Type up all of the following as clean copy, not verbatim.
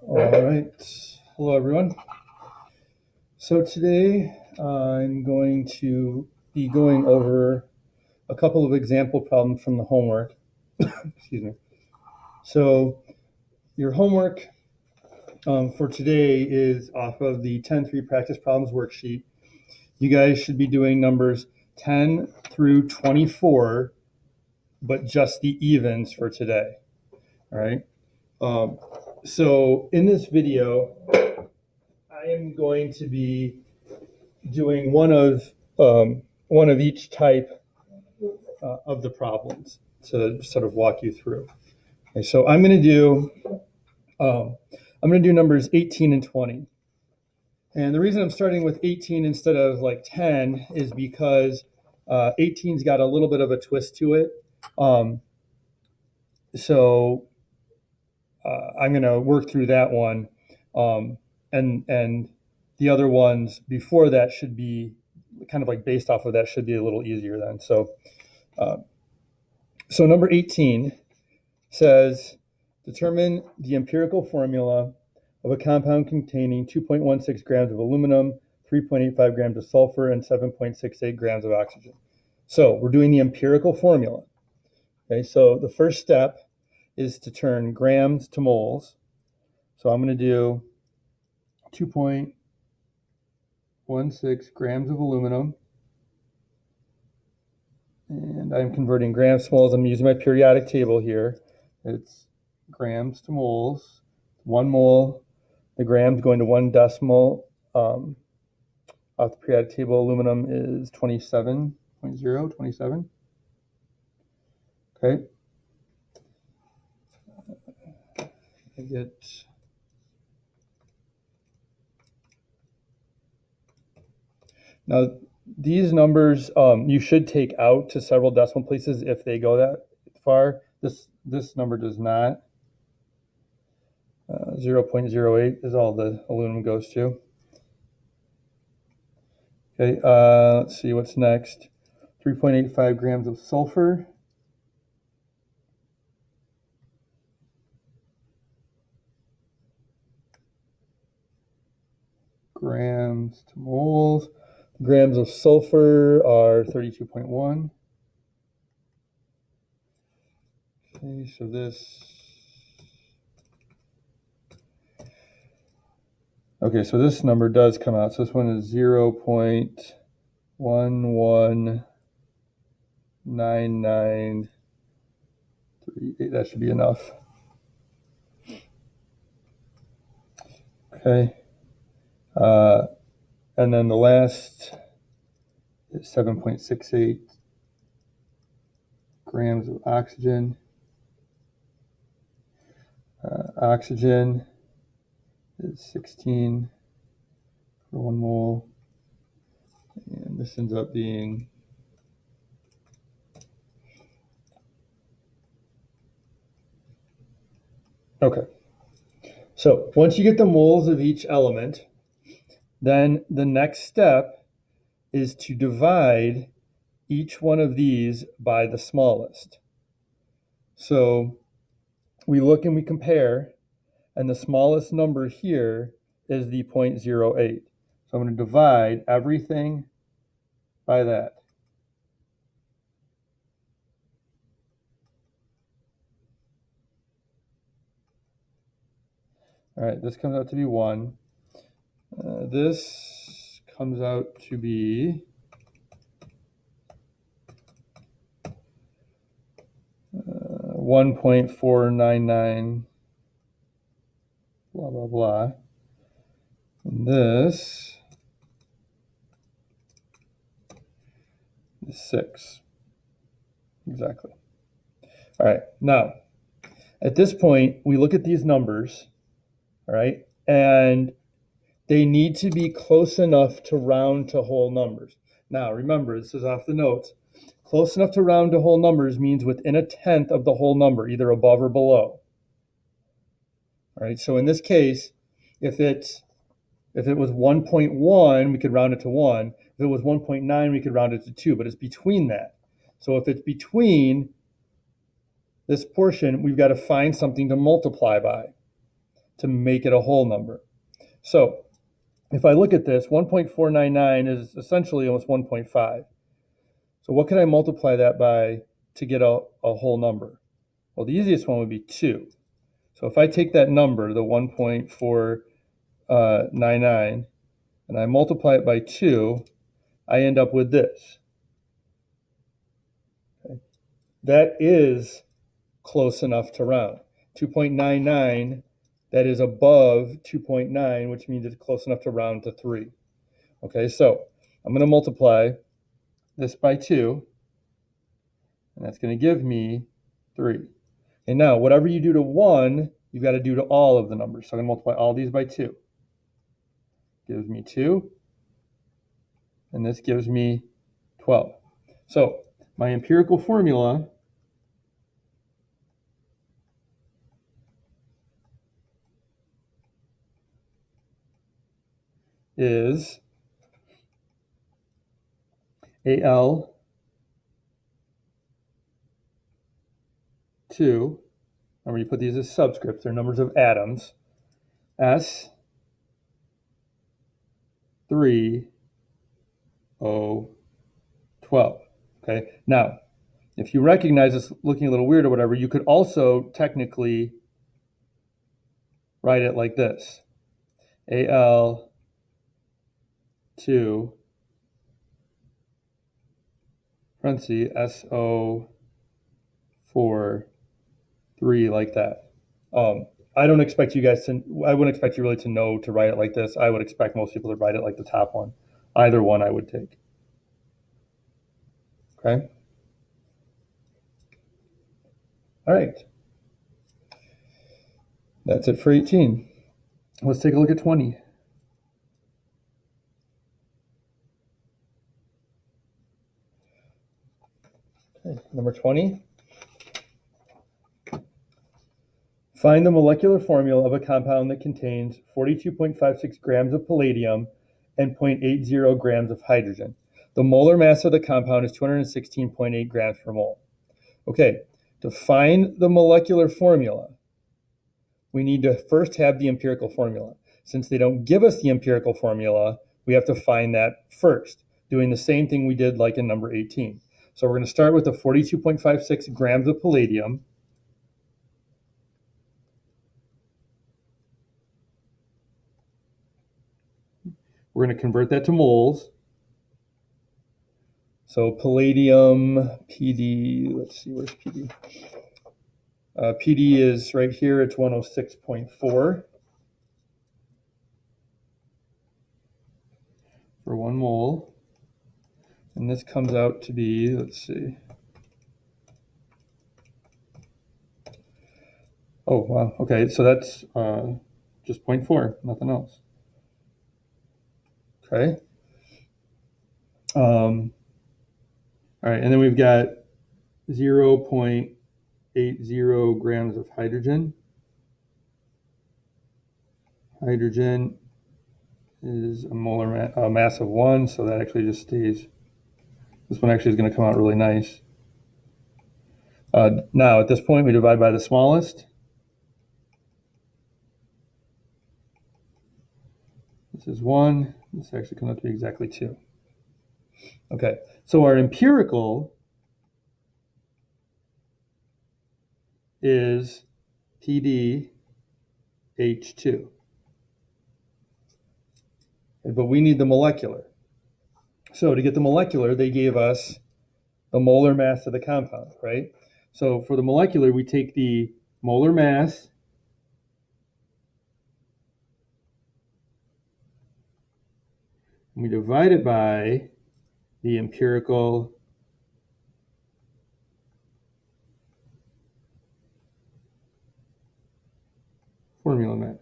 All right. Hello, everyone. So today I'm going to be going over a couple of example problems from the homework. Excuse me. So your homework for today is off of the 10-3 practice problems worksheet. You guys should be doing numbers 10 through 24, but just the evens for today. All right. So in this video, I am going to be doing one of each type of the problems to sort of walk you through. Okay, so I'm going to do numbers 18 and 20. And the reason I'm starting with 18 instead of like 10 is because 18's got a little bit of a twist to it. So I'm going to work through that one, and the other ones before that should be kind of like based off of that should be a little easier then. So number 18 says, determine the empirical formula of a compound containing 2.16 grams of aluminum, 3.85 grams of sulfur, and 7.68 grams of oxygen. So we're doing the empirical formula. Okay, so the first step is to turn grams to moles. So I'm going to do 2.16 grams of aluminum, and I'm converting grams to moles. I'm using my periodic table here. It's grams to moles. 1 mole, the grams going to 1 decimal. Off the periodic table, aluminum is 27.0, 27. Okay. I get now these numbers you should take out to several decimal places if they go that far. This number does not. 0.08 is all the aluminum goes to. Okay, let's see what's next. 3.85 grams of sulfur. Grams to moles. Grams of sulfur are 32.1. Okay, so this number does come out. So this one is 0.119938. That should be enough. Okay. And then the last is 7.68 grams of oxygen. Oxygen is 16 for 1 mole. And this ends up being okay. So once you get the moles of each element, then the next step is to divide each one of these by the smallest. So we look and we compare, and the smallest number here is the 0.08. So I'm going to divide everything by that. All right, this comes out to be 1. This comes out to be 1.499, blah, blah, blah. And this is 6. Exactly. All right, now, at this point, we look at these numbers, all right, and they need to be close enough to round to whole numbers. Now, remember, this is off the notes. Close enough to round to whole numbers means within 1/10 of the whole number, either above or below. All right, so in this case, if it was 1.1, we could round it to 1. If it was 1.9, we could round it to 2, but it's between that. So if it's between this portion, we've got to find something to multiply by to make it a whole number. So if I look at this, 1.499 is essentially almost 1.5. So what can I multiply that by to get a whole number? Well, the easiest one would be 2. So if I take that number, the 1.499, and I multiply it by 2, I end up with this. Okay. That is close enough to round. 2.99, that is above 2.9, which means it's close enough to round to 3. Okay, so I'm going to multiply this by 2, and that's going to give me 3. And now, whatever you do to 1, you've got to do to all of the numbers. So I'm going to multiply all these by 2. Gives me 2, and this gives me 12. So my empirical formula is AL2, remember you put these as subscripts, they're numbers of atoms, S3O12. Okay, now, if you recognize this looking a little weird or whatever, you could also technically write it like this. AL2 parentheses SO4 3 like that. I don't expect you guys to, I wouldn't expect you really to know to write it like this. I would expect most people to write it like the top one. Either one I would take. Okay? All right. That's it for 18. Let's take a look at 20. Okay, number 20. Find the molecular formula of a compound that contains 42.56 grams of palladium and 0.80 grams of hydrogen. The molar mass of the compound is 216.8 grams per mole. Okay, to find the molecular formula, we need to first have the empirical formula. Since they don't give us the empirical formula, we have to find that first, doing the same thing we did like in number 18. So we're going to start with the 42.56 grams of palladium. We're going to convert that to moles. So palladium, PD, let's see, where's PD? PD is right here, it's 106.4 for 1 mole. And this comes out to be, let's see. Oh, wow, okay, so that's just 0.4, nothing else. Okay. All right, and then we've got 0.80 grams of hydrogen. Hydrogen is a molar mass of 1, so that actually just stays. This one actually is going to come out really nice. Now, at this point, we divide by the smallest. This is 1. This actually comes out to be exactly 2. Okay, so our empirical is PDH2. But we need the molecular. So to get the molecular, they gave us the molar mass of the compound, right? So for the molecular, we take the molar mass and we divide it by the empirical formula mass.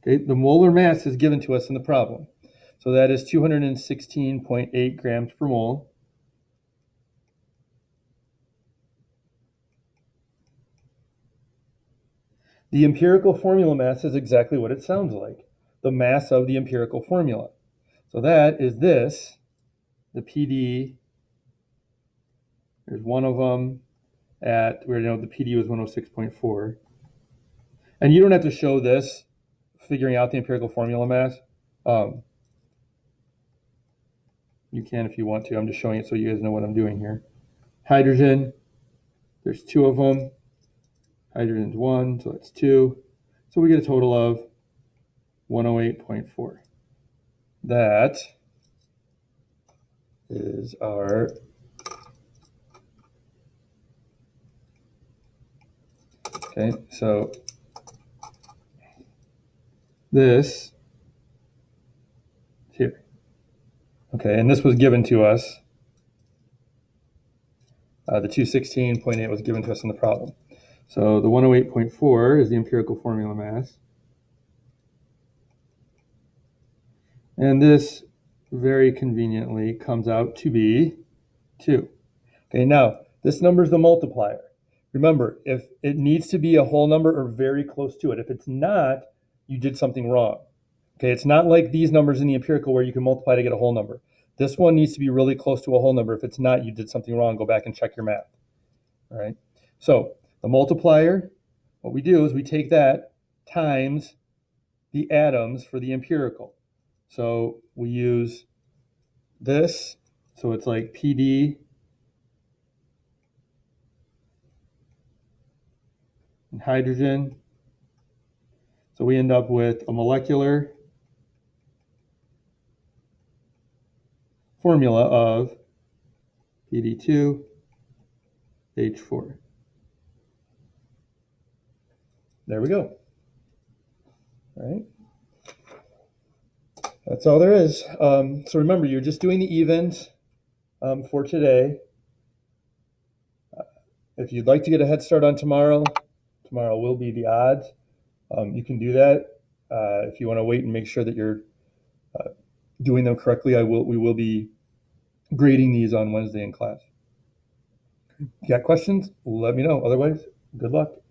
Okay, the molar mass is given to us in the problem. So that is 216.8 grams per mole. The empirical formula mass is exactly what it sounds like, the mass of the empirical formula. So that is this, the PD, there's one of them at, we already know the PD was 106.4. And you don't have to show this, figuring out the empirical formula mass. You can if you want to. I'm just showing it so you guys know what I'm doing here. Hydrogen, there's 2 of them. Hydrogen's 1, so that's 2. So we get a total of 108.4. That is our okay, so this here. Okay, and this was given to us. The 216.8 was given to us in the problem. So the 108.4 is the empirical formula mass. And this very conveniently comes out to be 2. Okay, now this number is the multiplier. Remember, if it needs to be a whole number or very close to it, if it's not, you did something wrong. Okay, it's not like these numbers in the empirical where you can multiply to get a whole number. This one needs to be really close to a whole number. If it's not, you did something wrong. Go back and check your math. All right, so the multiplier, what we do is we take that times the atoms for the empirical. So we use this, so it's like PD and hydrogen. So we end up with a molecular formula of PD2H4. There we go. All right. That's all there is. So remember, you're just doing the evens for today. If you'd like to get a head start on tomorrow will be the odds. You can do that. If you want to wait and make sure that you're doing them correctly, we will be grading these on Wednesday in class. If you got questions, let me know. Otherwise, good luck.